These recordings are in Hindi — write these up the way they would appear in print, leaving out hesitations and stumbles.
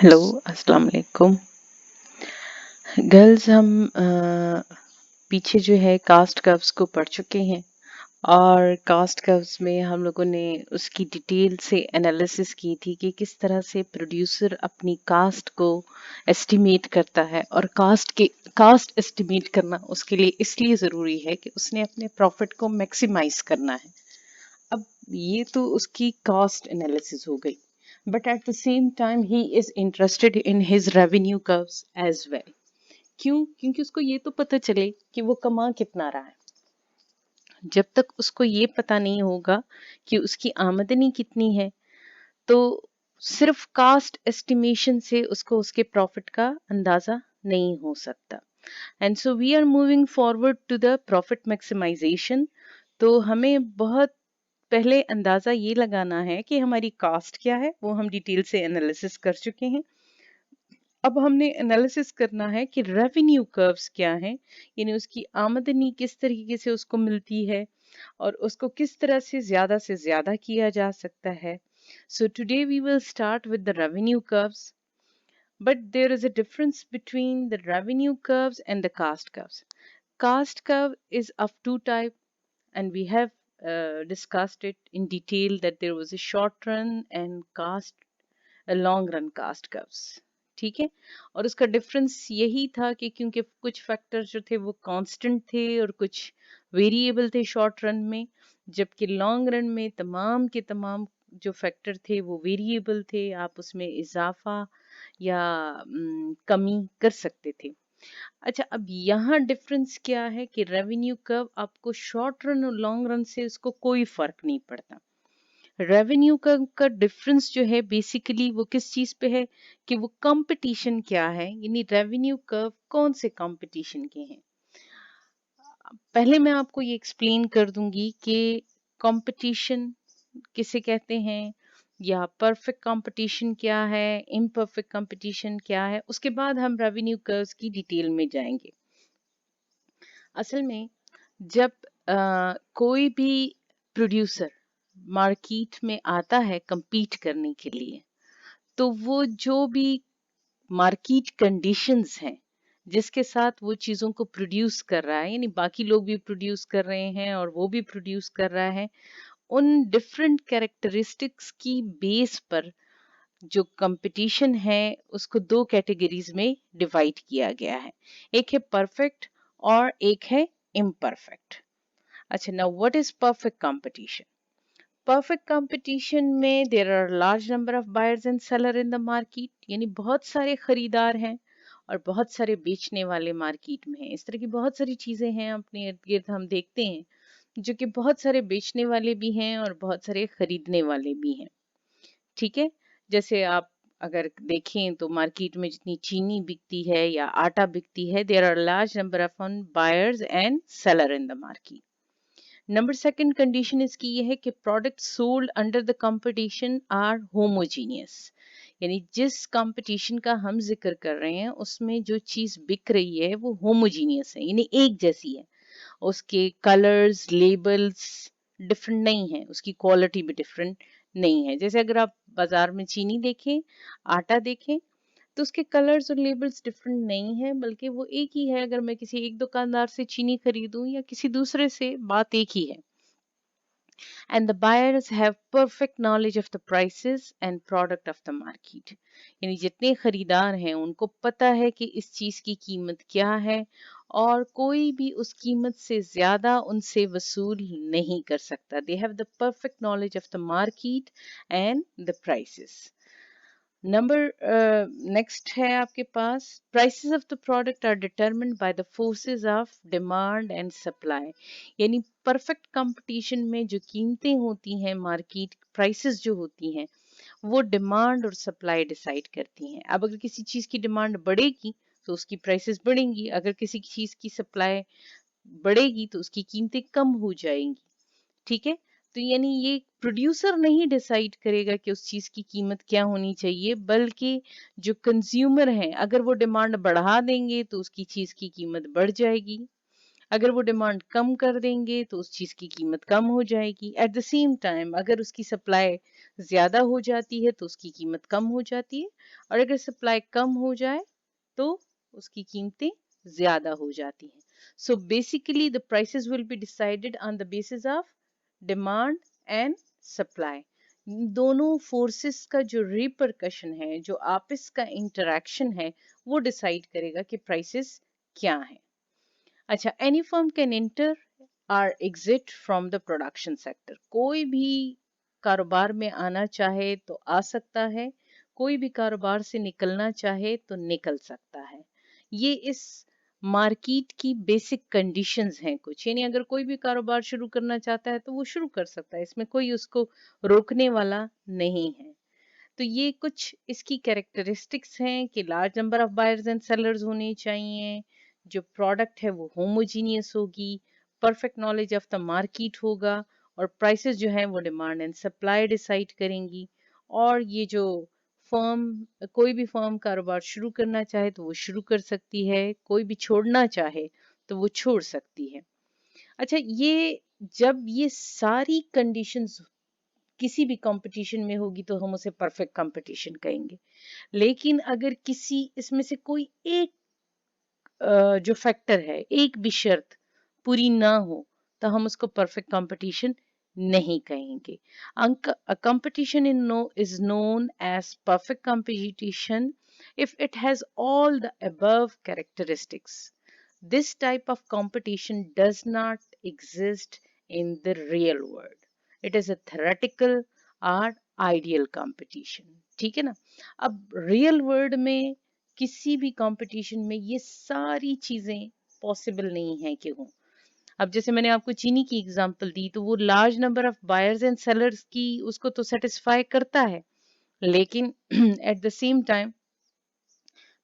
हेलो, अस्सलाम वालेकुम। गर्ल्स हम पीछे जो है कास्ट कर्व्स को पढ़ चुके हैं और कास्ट कर्व्स में हम लोगों ने उसकी डिटेल से एनालिसिस की थी कि किस तरह से प्रोड्यूसर अपनी कास्ट को एस्टिमेट करता है और कास्ट एस्टिमेट करना उसके लिए इसलिए ज़रूरी है कि उसने अपने प्रॉफिट को मैक्सिमाइज करना है। अब ये तो उसकी कॉस्ट एनालिसिस हो गई, but at the same time he is interested in his revenue curves as well. क्यों? क्योंकि उसको ये तो पता चले कि वो कमा कितना रहा है। जब तक उसको ये पता नहीं होगा कि उसकी आमदनी कितनी है, तो सिर्फ कास्ट एस्टिमेशन से उसको उसके प्रॉफिट का अंदाजा नहीं हो सकता। And so we are moving forward to the profit maximisation. तो हमें बहुत पहले अंदाजा ये लगाना है कि हमारी कास्ट क्या है, वो हम डिटेल से एनालिसिस कर चुके हैं। अब हमने एनालिसिस करना है कि रेवेन्यू कर्व्स क्या हैं, यानी उसकी आमदनी किस तरीके से उसको मिलती है और उसको किस तरह से ज्यादा किया जा सकता है। So today we will start with the revenue curves, but there is a difference between the revenue curves and the cost curves. Cost curve is of two types, and we have discussed it in detail that there was a short run and long run cost curves. ठीक है, और उसका डिफरेंस यही था कि क्योंकि कुछ फैक्टर जो थे वो कांस्टेंट थे और कुछ वेरिएबल थे शॉर्ट रन में, जबकि लॉन्ग रन में तमाम के तमाम जो फैक्टर थे वो वेरिएबल थे, आप उसमें इजाफा या कमी कर सकते थे। अच्छा, अब यहाँ डिफरेंस क्या है कि रेवेन्यू कर्व आपको शॉर्ट रन और लॉन्ग रन से उसको कोई फर्क नहीं पड़ता। रेवेन्यू का डिफरेंस जो है बेसिकली वो किस चीज पे है कि वो कंपटीशन क्या है, यानी रेवेन्यू कर्व कौन से कंपटीशन के हैं। पहले मैं आपको ये एक्सप्लेन कर दूंगी कि कंपटीशन किसे कहते हैं, या परफेक्ट कंपटीशन क्या है, इम्परफेक्ट कंपटीशन क्या है, उसके बाद हम रेवेन्यू कर्व्स की डिटेल में जाएंगे। असल में जब कोई भी प्रोड्यूसर मार्केट में आता है compete करने के लिए, तो वो जो भी मार्केट कंडीशंस हैं जिसके साथ वो चीजों को प्रोड्यूस कर रहा है, यानी बाकी लोग भी प्रोड्यूस कर रहे हैं और वो भी प्रोड्यूस कर रहा है, उन डिफरेंट कैरेक्टरिस्टिक्स की बेस पर जो कंपटीशन है उसको दो कैटेगरीज में डिवाइड किया गया है। एक है परफेक्ट और एक है इम्परफेक्ट। अच्छा, now what is perfect competition? Perfect competition में there are large number of buyers and seller in the market, यानी बहुत सारे खरीदार हैं और बहुत सारे बेचने वाले मार्केट में हैं। इस तरह की बहुत सारी चीजें हैं अपने इर्द गिर्द हम देखते हैं, जो कि बहुत सारे बेचने वाले भी हैं और बहुत सारे खरीदने वाले भी हैं। ठीक है, जैसे आप अगर देखें तो मार्केट में जितनी चीनी बिकती है या आटा बिकती है, there are large number of buyers and seller in the market. Number second condition इसकी ये है कि product sold under the competition are homogeneous, यानी जिस कंपटीशन का हम जिक्र कर रहे हैं उसमें जो चीज बिक रही है वो होमोजीनियस है, यानी एक जैसी है। उसके कलर्स लेबल्स डिफरेंट नहीं है, उसकी क्वालिटी भी डिफरेंट नहीं है। जैसे अगर आप बाजार में चीनी देखें, आटा देखें, तो उसके कलर्स और लेबल्स डिफरेंट नहीं है, बल्कि वो एक ही है। अगर मैं किसी एक दुकानदार से चीनी खरीदूं या किसी दूसरे से, बात एक ही है। And the buyers have perfect knowledge of the prices and product of the market, यानी जितने खरीदार हैं उनको पता है कि इस चीज की कीमत क्या है और कोई भी उस कीमत से ज्यादा उनसे वसूल नहीं कर सकता। They have the perfect knowledge of the market and the prices. Number next है आपके पास, prices of the product are determined by the forces of demand and supply, यानी परफेक्ट कंपटीशन में जो कीमतें होती हैं, मार्केट प्राइसेस जो होती हैं, वो डिमांड और सप्लाई डिसाइड करती हैं। अब अगर किसी चीज की डिमांड बढ़ेगी तो उसकी प्राइसेस बढ़ेंगी, अगर किसी चीज की सप्लाई बढ़ेगी तो उसकी कीमतें कम हो जाएंगी। ठीक है, तो यानी ये प्रोड्यूसर नहीं डिसाइड करेगा कि उस चीज की कीमत क्या होनी चाहिए, बल्कि जो कंज्यूमर हैं अगर वो डिमांड बढ़ा देंगे तो उसकी चीज की कीमत बढ़ जाएगी, अगर वो डिमांड कम कर देंगे तो उस चीज की कीमत कम हो जाएगी। एट द सेम टाइम अगर उसकी सप्लाई ज्यादा हो जाती है तो उसकी कीमत कम हो जाती है, और अगर सप्लाई कम हो जाए तो उसकी कीमतें ज्यादा हो जाती हैं। So basically the prices will be decided on the basis of demand and supply. दोनों फोर्सेस का जो रिपरकशन है, जो आपस का इंटरेक्शन है, वो डिसाइड करेगा कि प्राइसेस क्या है। अच्छा, एनी फर्म कैन एंटर और exit from the production sector. कोई भी कारोबार में आना चाहे तो आ सकता है, कोई भी कारोबार से निकलना चाहे तो निकल सकता है। ये इस मार्केट की बेसिक कंडीशंस हैं कुछ, यानी अगर कोई भी कारोबार शुरू करना चाहता है तो वो शुरू कर सकता है, इसमें कोई उसको रोकने वाला नहीं है। तो ये कुछ इसकी कैरेक्टरिस्टिक्स हैं कि large number of buyers and sellers होने चाहिए, जो प्रोडक्ट है वो होमोजीनियस होगी, perfect knowledge of the market होगा, और प्राइसेस जो है वो डिमांड एंड सप्लाई डिसाइड करेंगी। और ये जो फर्म, कोई भी फर्म कारोबार शुरू करना चाहे तो वो शुरू कर सकती है, कोई भी छोड़ना चाहे तो वो छोड़ सकती है। अच्छा, ये जब ये सारी कंडीशंस किसी भी कंपटीशन में होगी तो हम उसे परफेक्ट कंपटीशन कहेंगे। लेकिन अगर किसी इसमें से कोई एक जो फैक्टर है, एक भी शर्त पूरी ना हो तो हम उसको परफेक्ट कंपटीशन नहीं कहेंगे। Competition in no is known as perfect competition if it has all the above characteristics. This type of competition does not exist in the real world. It is a theoretical or ideal competition. ठीक है ना? अब रियल वर्ल्ड में किसी भी कंपटीशन में ये सारी चीजें पॉसिबल नहीं है कि हो। अब जैसे मैंने आपको चीनी की एग्जांपल दी, तो वो large number of buyers and sellers की उसको तो सेटिस्फाई करता है, लेकिन eight the same time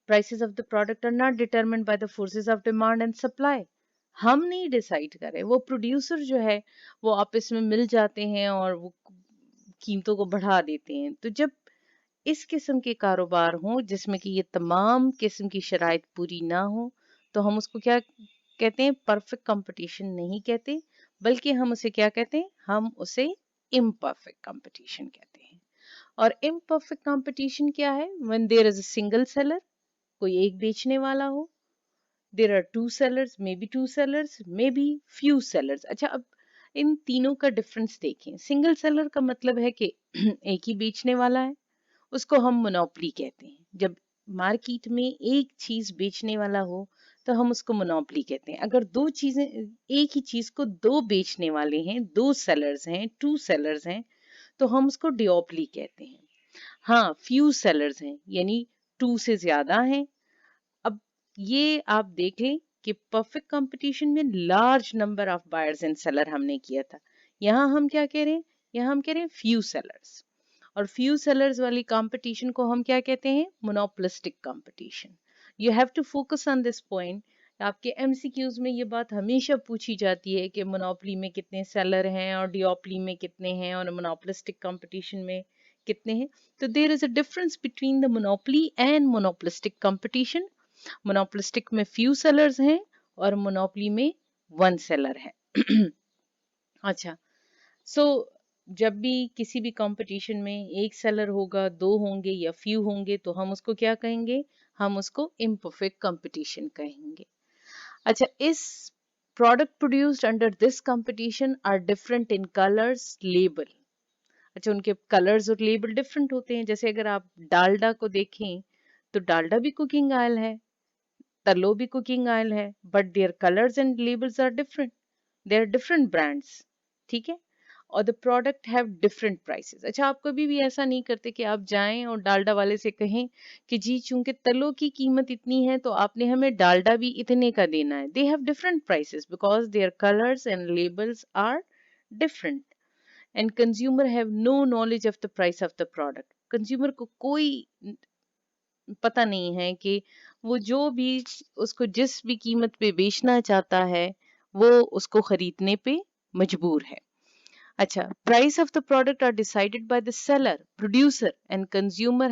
prices of the product are not determined by the forces of demand and supply. हम नहीं डिसाइड कर रहे, वो प्रोड्यूसर जो है वो आपस में मिल जाते हैं और वो कीमतों को बढ़ा देते हैं। तो जब इस किस्म के कारोबार हों जिसमें कि ये तमाम किस्म की शराइत पूरी ना हो, तो हम उसको क्या कहते हैं? परफेक्ट कंपटीशन नहीं कहते, बल्कि हम उसे क्या कहते हैं? हम उसे इम्परफेक्ट कंपटीशन कहते हैं। और इम्परफेक्ट कंपटीशन क्या है? When there is a single seller, कोई एक बेचने वाला हो, there are two sellers, maybe two sellers, maybe few sellers. अच्छा, अब इन तीनों का डिफरेंस देखें। सिंगल सेलर का मतलब है कि एक ही बेचने वाला है, उसको हम मोनोपोली कहते हैं। जब मार्केट में एक चीज बेचने वाला हो तो हम उसको मोनोपोली कहते हैं। अगर दो चीजें, एक ही चीज को दो बेचने वाले हैं, दो सेलर्स हैं, टू सेलर्स हैं, तो हम उसको डिओपली कहते हैं। हाँ, फ्यू सेलर्स हैं यानी टू से ज्यादा हैं। अब ये आप देखें कि परफेक्ट कंपटीशन में large number of buyers and seller हमने किया था। यहाँ हम क्या कह रहे हैं? यहाँ हम कह रहे हैं फ्यू सेलर्स। और फ्यू सेलर्स वाली कंपटीशन को हम क्या कहते हैं? Monopolistic competition. You have to focus on this point. आपके एमसीक्यूज में ये बात हमेशा पूछी जाती है कि मोनोपोली में कितने सेलर हैं और डिओपली में कितने हैं और मोनोपोलिस्टिक कंपटीशन में कितने हैं। तो there is a difference between the monopoly and monopolistic competition. Monopolistic में फ्यू सेलर्स हैं और मोनोपोली में वन सेलर है। अच्छा, सो जब भी किसी भी कंपटीशन में एक सेलर होगा, दो होंगे या फ्यू होंगे, तो हम उसको क्या कहेंगे? हम उसको इम्परफेक्ट कंपटीशन कहेंगे। अच्छा, इस product produced under this competition are different in colours, label. अच्छा, उनके कलर्स और लेबल डिफरेंट होते हैं। जैसे अगर आप डालडा को देखें तो डालडा भी कुकिंग ऑयल है, तलो भी कुकिंग ऑयल है, but their colours and labels are different. They are different brands. ठीक है, और the product have different prices. अच्छा, आप कभी भी ऐसा नहीं करते कि आप जाएं और डालडा वाले से कहें कि जी चूंकि तलो की कीमत इतनी है तो आपने हमें डालडा भी इतने का देना है। They have different prices because their colours and labels are different. And consumer have no knowledge of the price of the product. Consumer को कोई पता नहीं है कि वो जो भी उसको जिस भी कीमत पे बेचना चाहता है वो उसको खरीदने पे मजबूर है। अच्छा, price of the product are decided by the seller, producer and consumer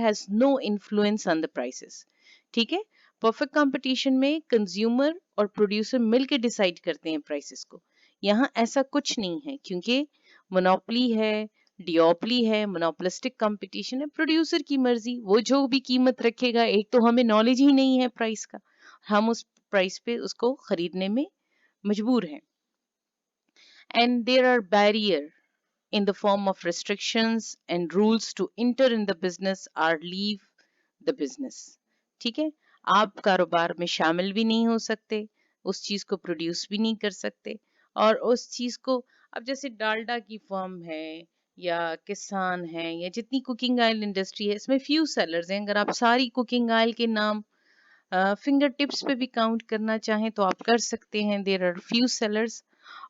has no influence on the prices. ठीक है, परफेक्ट कंपटीशन में कंज्यूमर और प्रोड्यूसर मिलके डिसाइड करते हैं प्राइसेस को। यहाँ ऐसा कुछ नहीं है, क्योंकि मोनोपोली है, डियोपली है, मोनोपोलिस्टिक कंपटीशन है। प्रोड्यूसर की मर्जी, वो जो भी कीमत रखेगा। एक तो हमें नॉलेज ही नहीं है प्राइस का, हम उस प्राइस पे उसको खरीदने में मजबूर हैं। And there are barrier in the form of restrictions and rules to enter in the business or leave the business। ठीक है, आप कारोबार में शामिल भी नहीं हो सकते, उस चीज को प्रोड्यूस भी नहीं कर सकते, और उस चीज को, अब जैसे डालडा की फर्म है या किसान है या जितनी कुकिंग ऑयल इंडस्ट्री है, इसमें फ्यू सेलर्स हैं। अगर आप सारी कुकिंग ऑयल के नाम फिंगर टिप्स पे भी काउंट करना चाहें तो आप कर सकते हैं। देयर आर फ्यू सेलर्स,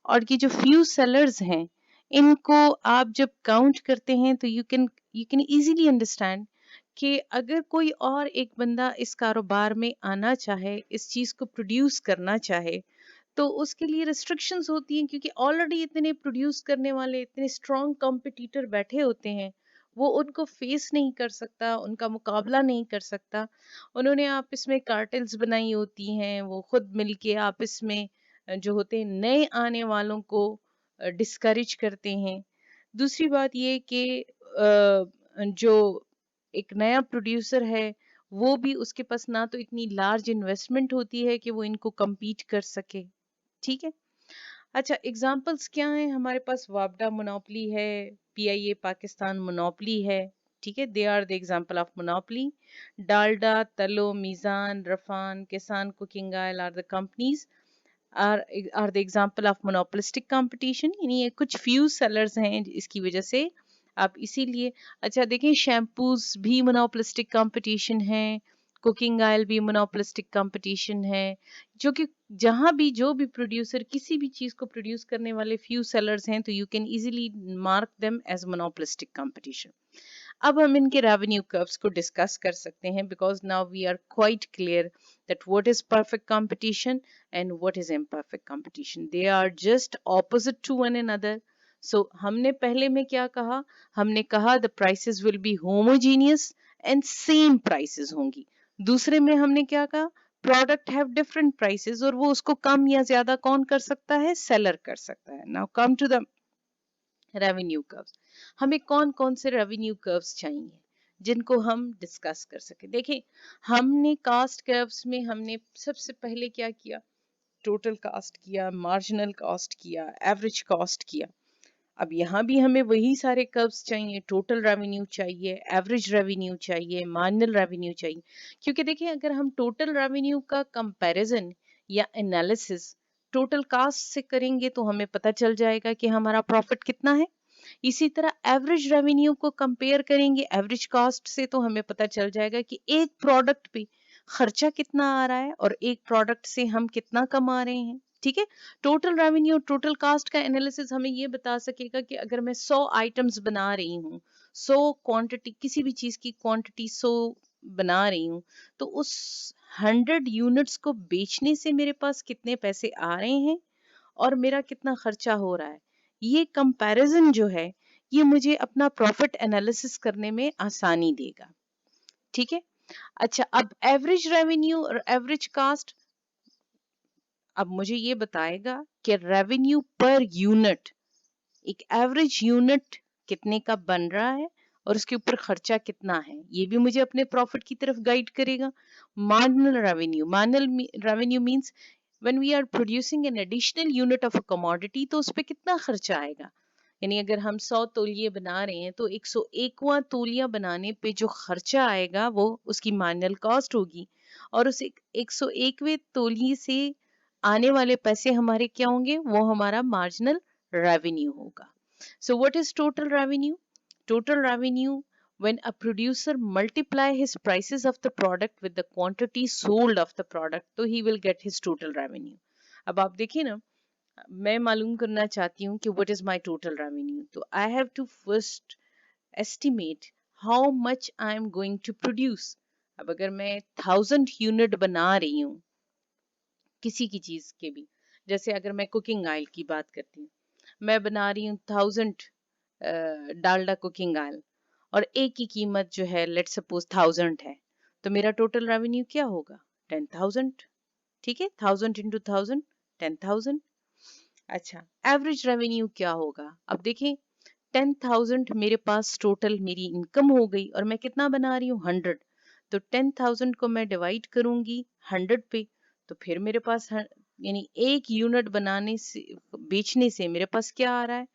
और ये जो फ्यू सेलर्स हैं, इनको आप जब काउंट करते हैं तो यू कैन इजीली अंडरस्टैंड कि अगर कोई और एक बंदा इस कारोबार में आना चाहे, इस चीज को प्रोड्यूस करना चाहे, तो उसके लिए रिस्ट्रिक्शंस होती हैं, क्योंकि ऑलरेडी इतने प्रोड्यूस करने वाले इतने स्ट्रॉन्ग कॉम्पिटिटर बैठे होते हैं, वो उनको फेस नहीं कर सकता, उनका मुकाबला नहीं कर सकता। उन्होंने आपस में कार्टेल्स बनाई होती हैं, वो खुद मिलके आपस में जो होते हैं नए आने वालों को डिस्करेज करते हैं। दूसरी बात ये कि जो एक नया प्रोड्यूसर है, वो भी, उसके पास ना तो इतनी लार्ज इन्वेस्टमेंट होती है कि वो इनको compete कर सके। ठीक है, अच्छा एग्जांपल्स क्या हैं हमारे पास? वापडा मोनोपोली है, पीआईए पाकिस्तान मोनोपोली है। ठीक है, they are the example of monopoly. Dalda, Tullo, Meezan, Rafhan, Kisan cooking oil are the companies are are the example of monopolistic competition। यानी ये कुछ few sellers हैं, इसकी वजह से आप इसीलिए, अच्छा देखें, शैम्पूज भी मोनोपोलिस्टिक कंपटीशन है, कुकिंग ऑयल भी मोनोपोलिस्टिक कंपटीशन है, जो कि जहां भी जो भी प्रोड्यूसर किसी भी चीज को प्रोड्यूस करने वाले फ्यू सेलर्स हैं, तो you can easily mark them as monopolistic competition. अब हम इनके रेवेन्यू कर्व्स को डिस्कस कर सकते हैं, because now we are quite clear that what is perfect competition and what is imperfect competition. They are just opposite to one another. So हमने पहले में क्या कहा? हमने कहा the prices will be homogeneous and same prices होंगी। दूसरे में हमने क्या कहा? प्रोडक्ट हैव डिफरेंट प्राइसेस, और वो उसको कम या ज्यादा कौन कर सकता है? सेलर कर सकता है। Now come to the revenue curves. हमें कौन कौन से रेवेन्यू कर्व्स चाहिए जिनको हम डिस्कस कर सके? देखिए, हमने कास्ट कर्व्स में हमने सबसे पहले क्या किया? टोटल कास्ट किया, मार्जिनल कास्ट किया, एवरेज कास्ट किया। अब यहाँ भी हमें वही सारे कर्व्स चाहिए। टोटल रेवेन्यू चाहिए, एवरेज रेवेन्यू चाहिए, मार्जिनल रेवेन्यू चाहिए। क्योंकि देखिए, अगर हम टोटल रेवेन्यू का कंपैरिजन या एनालिसिस टोटल कास्ट से करेंगे तो हमें पता चल जाएगा कि हमारा प्रॉफिट कितना है। इसी तरह एवरेज रेवेन्यू को कंपेयर करेंगे एवरेज कास्ट से, तो हमें पता चल जाएगा कि एक प्रोडक्ट पे खर्चा कितना आ रहा है और एक प्रोडक्ट से हम कितना कमा रहे हैं। ठीक है, टोटल रेवेन्यू, टोटल कास्ट का एनालिसिस हमें ये बता सकेगा कि अगर मैं 100 आइटम्स बना रही हूँ, 100 क्वांटिटी, किसी भी चीज की क्वांटिटी 100 बना रही हूँ, तो उस 100 यूनिट्स को बेचने से मेरे पास कितने पैसे आ रहे हैं और मेरा कितना खर्चा हो रहा है। ये कंपैरिजन जो है, ये मुझे अपना प्रॉफिट एनालिसिस करने में आसानी देगा। ठीक है, अच्छा अब एवरेज रेवेन्यू और एवरेज कास्ट अब मुझे ये बताएगा कि रेवेन्यू पर यूनिट, एक एवरेज यूनिट कितने का बन रहा है और उसके ऊपर खर्चा कितना है, ये भी मुझे अपने प्रॉफिट की तरफ गाइड करेगा। Marginal revenue, marginal revenue means when we are producing an additional unit of a commodity, तो उस पे कितना खर्चा आएगा। यानी अगर हम 100 तौलिए बना रहे हैं, तो 101वां तौलिया बनाने पे जो खर्चा आएगा वो उसकी मार्जिनल कॉस्ट होगी, और उस 101वें तौलिए से आने वाले पैसे हमारे क्या होंगे? वो हमारा मार्जिनल रेवेन्यू होगा। So what is total revenue? Total revenue when a producer multiply his prices of the product with the quantity sold of the product, तो he will get his total revenue। अब आप देखिए ना, मैं मालूम करना चाहती हूँ कि what is my total revenue, तो I have to first estimate how much I am going to produce। अब अगर मैं 1000 यूनिट बना रही हूँ किसी की चीज के भी, जैसे अगर मैं कुकिंग ऑयल की बात करती हूँ, मैं बना रही हूँ 1000 डालडा कुकिंग ऑयल, और एक की कीमत जो है लेट सपोज 1000 है, तो मेरा टोटल रेवेन्यू क्या होगा? 10,000। ठीक है, 1000 इंटू 1000, 10,000। अच्छा, एवरेज रेवेन्यू क्या होगा? अब देखें, 10,000 मेरे पास टोटल मेरी इनकम हो गई और मैं कितना बना रही हूँ? 100। तो 10,000 को मैं डिवाइड करूंगी 100 पे, तो फिर मेरे पास यानी एक यूनिट बनाने से, बेचने से मेरे पास क्या आ रहा है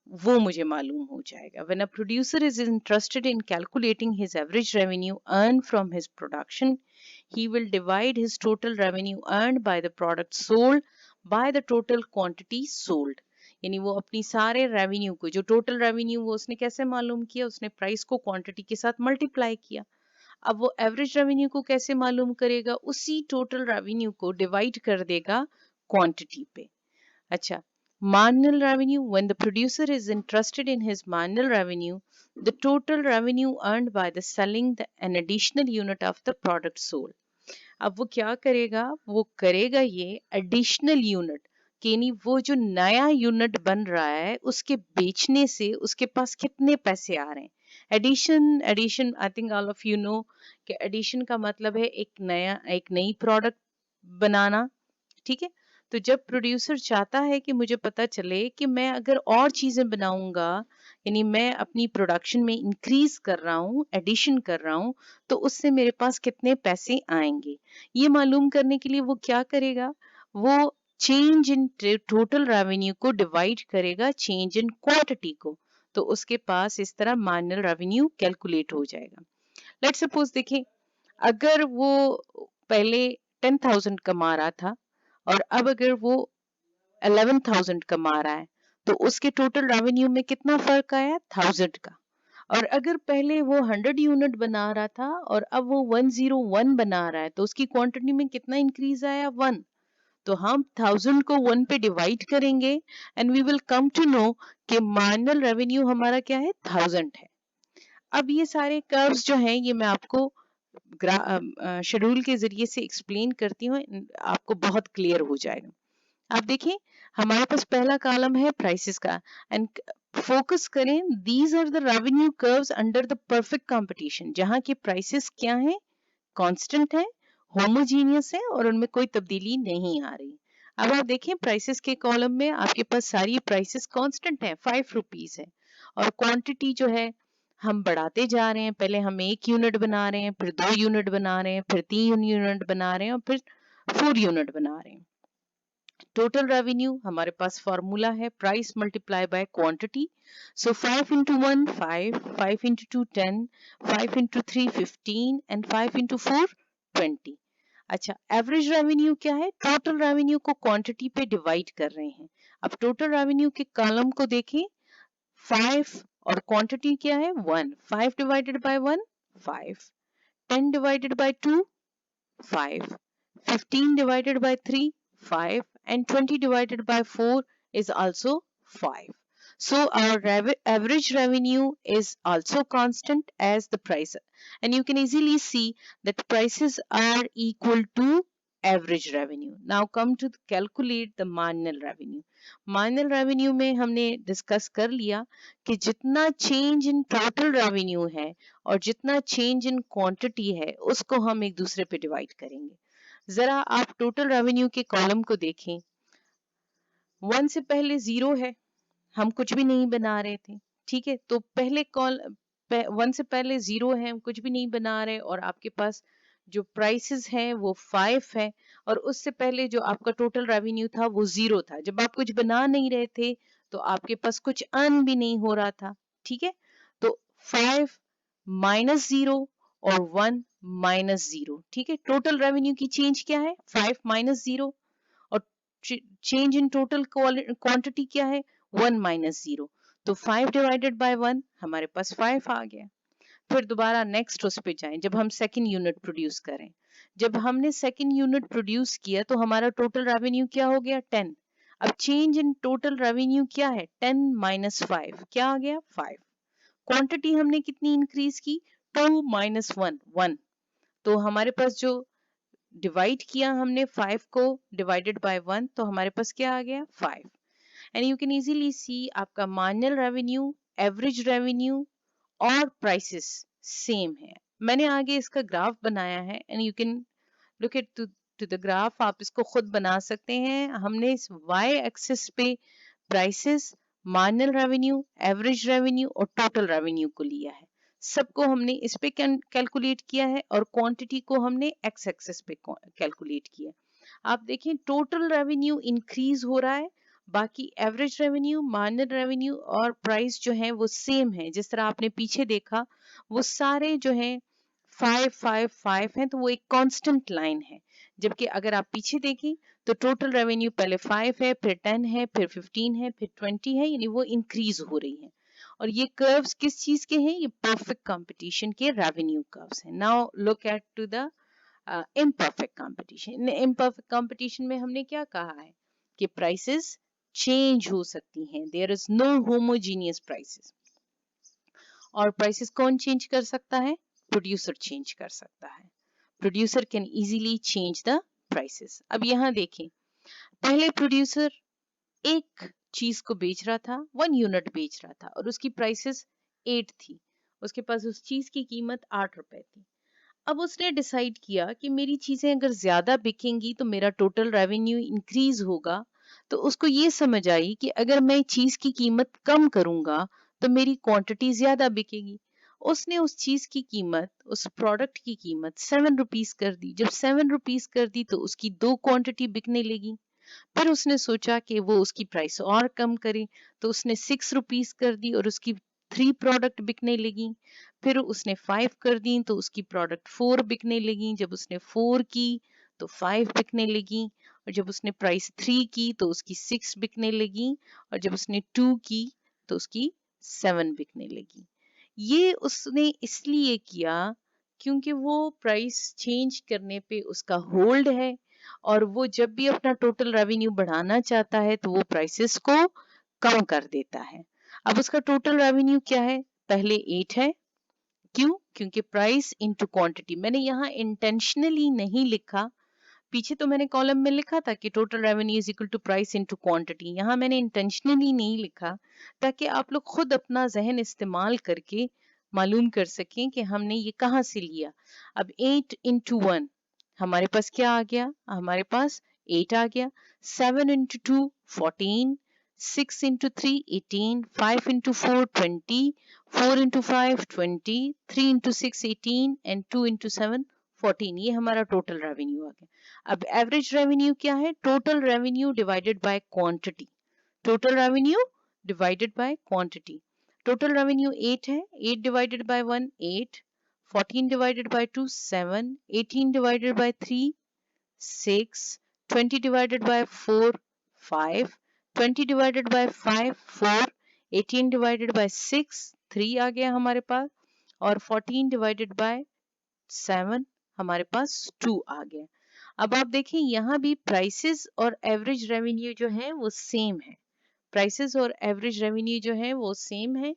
वो मुझे मालूम हो जाएगा। When a producer is interested in calculating his average revenue earned from his production, he will divide his total revenue earned by the product sold by the total quantity sold। यानी वो अपनी सारे रेवेन्यू को, जो टोटल रेवेन्यू वो उसने कैसे मालूम किया? उसने प्राइस को क्वांटिटी के साथ मल्टीप्लाई किया। अब वो एवरेज रेवेन्यू को कैसे मालूम करेगा? उसी टोटल रेवेन्यू को डिवाइड कर देगा क्वांटिटी पे। अच्छा, marginal revenue. When the producer is interested in his marginal revenue, the total revenue earned by the selling an additional unit of the product sold। अब वो क्या करेगा? वो करेगा ये एडिशनल यूनिट, कि नहीं वो जो नया यूनिट बन रहा है उसके बेचने से उसके पास कितने पैसे आ रहे हैं। Addition, addition I think all of you know कि एडिशन का मतलब है एक नई प्रोडक्ट बनाना। ठीक है, तो जब प्रोड्यूसर चाहता है कि मुझे पता चले कि मैं अगर और चीजें बनाऊंगा, यानी मैं अपनी प्रोडक्शन में इंक्रीज कर रहा हूँ, एडिशन कर रहा हूँ, तो उससे मेरे पास कितने पैसे आएंगे, ये मालूम करने के लिए वो क्या करेगा? वो चेंज इन टोटल रेवेन्यू को डिवाइड करेगा चेंज इन क्वांटिटी को, तो उसके पास इस तरह मार्जिनल रेवेन्यू कैलकुलेट हो जाएगा। लेट्स सपोज देखें, अगर वो पहले 10,000 कमा रहा था और अब अगर वो 11,000 कमा रहा है, तो उसके टोटल रेवेन्यू में कितना फर्क आया? 1000 का। और अगर पहले वो 100 यूनिट बना रहा था और अब वो 101 बना रहा है, तो उसकी क्वांटिटी में कितना इंक्रीज आया? 1। तो हम 1000 को 1 पे डिवाइड करेंगे and we will come to know कि मार्जिनल रेवेन्यू हमारा क्या है? 1000 है। अब ये सारे कर्व्स जो हैं ये मैं आपको शेड्यूल के जरिए से एक्सप्लेन करती हूँ, आपको बहुत क्लियर हो जाएगा। आप देखिए, हमारे पास पहला कॉलम है प्राइसेस का, एंड फोकस करें, these are the revenue curves under the perfect competition, जहां की प्राइसेस क्या है? कांस्टेंट है, होमोजीनियस है और उनमें कोई तब्दीली नहीं आ रही। अब आप देखें, प्राइसेस के कॉलम में आपके पास सारी प्राइसेस कांस्टेंट है, 5 रुपीज है, और क्वांटिटी जो है हम बढ़ाते जा रहे हैं। पहले हम 1 यूनिट बना रहे हैं, फिर 2 यूनिट बना रहे हैं, फिर 3 यूनिट बना रहे हैं और फिर 4 यूनिट बना रहे हैं। टोटल रेवेन्यू हमारे पास फॉर्मूला है price multiply by quantity. So 5 into 1 5, 5 into 2 10, 5 into 3 15 and 5 into 4 20। अच्छा, एवरेज रेवेन्यू क्या है? टोटल रेवेन्यू को क्वांटिटी पे डिवाइड कर रहे हैं। अब टोटल रेवेन्यू के कॉलम को देखें, 5 और क्वांटिटी क्या है? 1। 5 divided by 1 5, 10 divided by 2 5, 15 divided by 3 5, and 20 divided by 4 is also 5. So our average revenue is also constant as the price, and you can easily see that prices are equal to average revenue. Now come to calculate the marginal revenue. Marginal revenue में हमने डिस्कस कर लिया कि जितना चेंज इन टोटल रेवेन्यू है और जितना चेंज इन क्वांटिटी है उसको हम एक दूसरे पे डिवाइड करेंगे। जरा आप टोटल रेवेन्यू के कॉलम को देखें, 1 से पहले 0 है, हम कुछ भी नहीं बना रहे थे। ठीक है, तो पहले 1 से पहले 0 है, हम कुछ भी नहीं बना रहे, और आपके पास जो प्राइसेस हैं वो 5 है, और उससे पहले जो आपका टोटल रेवेन्यू था वो 0 था। जब आप कुछ बना नहीं रहे थे तो आपके पास कुछ अर्न भी नहीं हो रहा था। ठीक है, तो 5 माइनस 0 और 1 माइनस 0। ठीक है, टोटल रेवेन्यू की चेंज क्या है? 5 माइनस 0, और चेंज इन टोटल क्वांटिटी क्या है? 1 माइनस 0। तो 5 डिवाइडेड बाय 1 हमारे पास 5 आ गया। फिर दोबारा नेक्स्ट उस पे जाएं, जब हम सेकंड यूनिट प्रोड्यूस करें, जब हमने सेकंड यूनिट प्रोड्यूस किया तो हमारा टोटल रेवेन्यू क्या हो गया? 10। अब चेंज इन टोटल रेवेन्यू क्या है? 10 माइनस 5 क्या आ गया? 5। क्वांटिटी हमने कितनी इंक्रीज की? 2 माइनस 1 1। तो हमारे पास जो डिवाइड किया हमने 5 को डिवाइडेड बाय 1, तो हमारे पास क्या आ गया? 5। And you can easily see आपका मार्जिनल रेवेन्यू, एवरेज रेवेन्यू और प्राइसेस सेम है। मैंने आगे इसका ग्राफ बनाया है, and you can look at to the graph, आप इसको खुद बना सकते हैं। हमने इस वाई एक्सिस पे prices, marginal revenue, average revenue और टोटल रेवेन्यू को लिया है। सबको हमने इस पे कैलकुलेट किया है और क्वांटिटी को हमने एक्स एक्सिस पे कैलकुलेट किया। आप देखें टोटल रेवेन्यू इंक्रीज हो रहा है, बाकी एवरेज रेवेन्यू, मार्जिनल रेवेन्यू और प्राइस जो है वो सेम है। जिस तरह आपने पीछे देखा वो सारे जो है 5 है, तो वो एक कांस्टेंट लाइन है। जबकि अगर आप पीछे देखें तो टोटल रेवेन्यू पहले 5 है, फिर 10 है, फिर 15 है, फिर 20 है, यानी वो इंक्रीज हो रही है। और ये कर्व्स किस चीज के हैं? ये परफेक्ट कंपटीशन के रेवेन्यू कर्व्स हैं। Now look at to the imperfect competition. Imperfect competition में हमने क्या कहा है कि प्राइसेस चेंज हो सकती हैं, there is no homogeneous prices. और प्राइसेस कौन चेंज कर सकता है? प्रोड्यूसर चेंज कर सकता है। Producer can easily change the prices. अब यहां देखें, पहले प्रोड्यूसर एक चीज को बेच रहा था, 1 यूनिट बेच रहा था और उसकी प्राइसेस 8 थी। उसके पास उस चीज की कीमत 8 रुपए थी। अब उसने डिसाइड किया कि मेरी चीजें अगर ज्यादा बिकेंगी तो मेरा टोटल रेवेन्यू इंक्रीज होगा। तो उसको ये समझ आई कि अगर मैं चीज की कीमत कम करूंगा तो मेरी क्वांटिटी ज्यादा बिकेगी। उसने उस चीज की कीमत, उस प्रोडक्ट की कीमत 7 रुपीज कर दी। जब 7 रुपीज कर दी तो उसकी 2 क्वांटिटी बिकने लगी। फिर उसने सोचा कि वो उसकी प्राइस और कम करे, तो उसने 6 रुपीज कर दी और उसकी 3 प्रोडक्ट बिकने लगी। फिर उसने 5 कर दी तो उसकी प्रोडक्ट 4 बिकने लगी। जब उसने 4 की तो 5 बिकने लगी। और जब उसने प्राइस 3 की तो उसकी 6 बिकने लगी। और जब उसने 2 की तो उसकी 7 बिकने लगी। ये उसने इसलिए किया क्योंकि वो प्राइस चेंज करने पे उसका होल्ड है, और वो जब भी अपना टोटल रेवेन्यू बढ़ाना चाहता है तो वो प्राइसेस को कम कर देता है। अब उसका टोटल रेवेन्यू क्या है? पहले 8 है। क्यों? क्योंकि प्राइस इनटू क्वांटिटी। मैंने यहाँ इंटेंशनली नहीं लिखा, पीछे तो मैंने कॉलम में लिखा था कि total revenue is equal to price into quantity. यहाँ मैंने इंटेंशनली नहीं लिखा ताकि आप लोग खुद अपना जहन इस्तेमाल करके मालूम कर सकें कि हमने ये कहाँ से लिया। अब 8 इंटू 1 हमारे पास क्या आ गया? हमारे पास 8 आ गया। 7 into 2 14, 6 into 3 18, 5 into 4 20, 4 into 5 20, 3 into 6 18 and 2 into 7 14। ये हमारा टोटल रेवेन्यू आ गया। अब एवरेज रेवेन्यू क्या है? Total revenue divided by quantity. Total revenue divided by quantity. Total revenue 8 है। 8 divided by 1 8, 14 divided by 2 7, 18 divided by 3 6, 20 divided by 4 5, 20 divided by 5 4, 18 divided by 6 3 आ गया हमारे पास, और 14 divided by 7 हमारे पास 2 आ गया। अब आप देखें यहाँ भी प्राइसेस और एवरेज रेवेन्यू जो है वो सेम है। प्राइसेस और एवरेज रेवेन्यू जो है वो सेम है।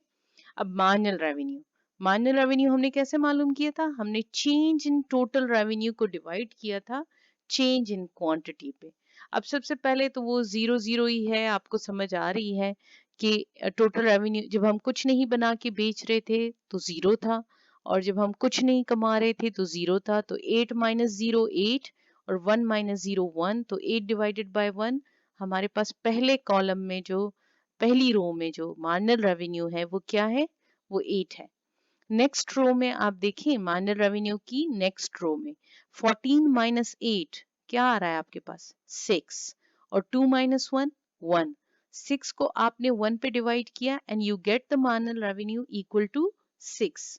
अब मार्जिनल रेवेन्यू, मार्जिनल रेवेन्यू हमने कैसे मालूम किया था? हमने चेंज इन टोटल रेवेन्यू को डिवाइड किया था चेंज इन क्वांटिटी पे। अब सबसे पहले तो वो 0 0 ही है, आपको समझ आ रही है कि टोटल रेवेन्यू जब हम कुछ नहीं बना के बेच रहे थे तो 0 था, और जब हम कुछ नहीं कमा रहे थे तो 0 था। तो 8 माइनस 0 8 और 1 माइनस 0 1, तो 8 डिवाइडेड बाय 1 हमारे पास पहले कॉलम में जो पहली रो में जो मार्जिनल रेवेन्यू है वो क्या है? वो 8 है। नेक्स्ट रो में आप देखिए मार्जिनल रेवेन्यू की नेक्स्ट रो में 14 माइनस 8 क्या आ रहा है आपके पास? 6, और 2 माइनस 1 1। 6 को आपने 1 पे डिवाइड किया and you get the marginal revenue equal to 6।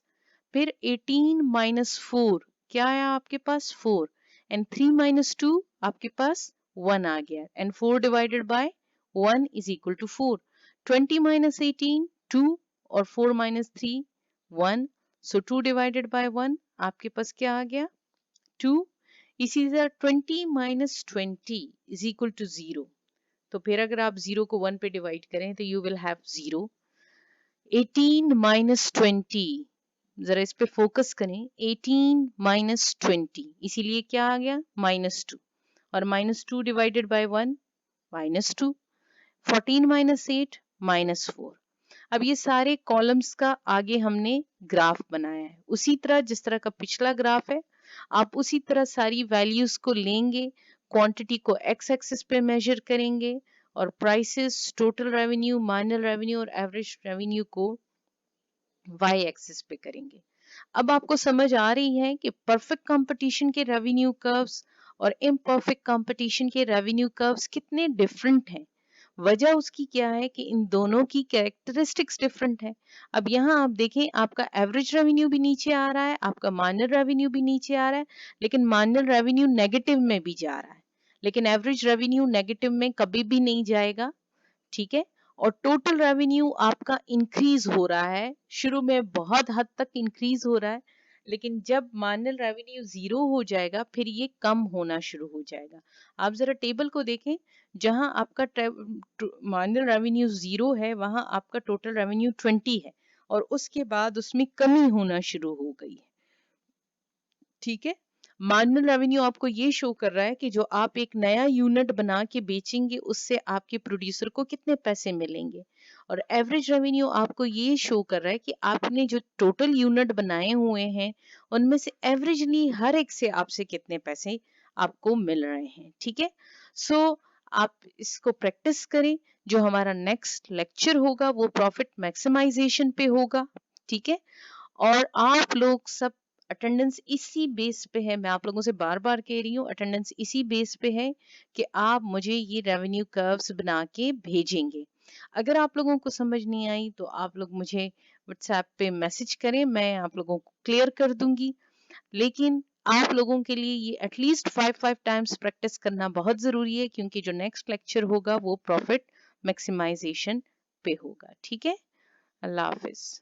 फिर 18 माइनस 4 क्या आया आपके पास? 4, एंड 3 माइनस 2 आपके पास 1 आ गया, and 4 divided by 1 is equal to 4। 20 minus 18 2, और 4 माइनस 3 1, सो 2 डिवाइडेड बाय 1 आपके पास क्या आ गया? 2। इसी तरह 20 माइनस 20 इज इक्वल टू 0। तो फिर अगर आप 0 को 1 पे डिवाइड करें तो यू विल हैव 0। 18 माइनस 20, जरा इस पे फोकस करें। 18 माइनस 20, इसीलिए क्या आ गया? -2, और -2 डिवाइडेड बाय 1 -2। 14 माइनस 8 -4। अब ये सारे कॉलम्स का आगे हमने ग्राफ बनाया है, उसी तरह जिस तरह का पिछला ग्राफ है आप उसी तरह सारी वैल्यूज को लेंगे, क्वांटिटी को एक्स एक्सिस पे मेजर करेंगे और prices, total revenue, marginal revenue और एवरेज रेवेन्यू को वाई एक्सिस पे करेंगे। अब आपको समझ आ रही है कि परफेक्ट कंपटीशन के रेवेन्यू कर्व्स और इम्परफेक्ट कंपटीशन के रेवेन्यू कर्व्स कितने डिफरेंट हैं। वजह उसकी क्या है कि इन दोनों की कैरेक्टरिस्टिक्स डिफरेंट है। अब यहाँ आप देखें, आपका एवरेज रेवेन्यू भी नीचे आ रहा है, आपका मार्जिनल रेवेन्यू भी नीचे आ रहा है, लेकिन मार्जिनल रेवेन्यू नेगेटिव में भी जा रहा है, लेकिन एवरेज रेवेन्यू नेगेटिव में कभी भी नहीं जाएगा। ठीक है। और टोटल रेवेन्यू आपका इंक्रीज हो रहा है, शुरू में बहुत हद तक इंक्रीज हो रहा है, लेकिन जब मार्जिनल रेवेन्यू जीरो हो जाएगा फिर ये कम होना शुरू हो जाएगा। आप जरा टेबल को देखें, जहां आपका मार्जिनल रेवेन्यू जीरो है वहां आपका टोटल रेवेन्यू 20 है और उसके बाद उसमें कमी होना शुरू हो गई है। ठीक है। मार्जिनल रेवेन्यू आपको ये शो कर रहा है कि जो आप एक नया यूनिट बना के बेचेंगे उससे आपके प्रोड्यूसर को कितने पैसे मिलेंगे, और एवरेज रेवेन्यू आपको ये शो कर रहा है कि आपने जो टोटल यूनिट बनाए हुए हैं उनमें से एवरेजली हर एक से आपसे कितने पैसे आपको मिल रहे हैं। ठीक है। सो आप इसको प्रैक्टिस करें। जो हमारा नेक्स्ट लेक्चर होगा वो प्रॉफिट मैक्सिमाइजेशन पे होगा। ठीक है। और आप लोग सब अटेंडेंस इसी बेस पे है, मैं आप लोगों से बार बार कह रही हूँ, अटेंडेंस इसी बेस पे है कि आप मुझे ये रेवेन्यू कर्व्स बना के भेजेंगे। अगर आप लोगों को समझ नहीं आई तो आप लोग मुझे व्हाट्सएप पे मैसेज करें, मैं आप लोगों को क्लियर कर दूंगी। लेकिन आप लोगों के लिए ये एटलीस्ट 5 टाइम्स प्रैक्टिस करना बहुत जरूरी है, क्योंकि जो नेक्स्ट लेक्चर होगा वो प्रॉफिट मैक्सिमाइजेशन पे होगा। ठीक है। अल्लाह हाफिज।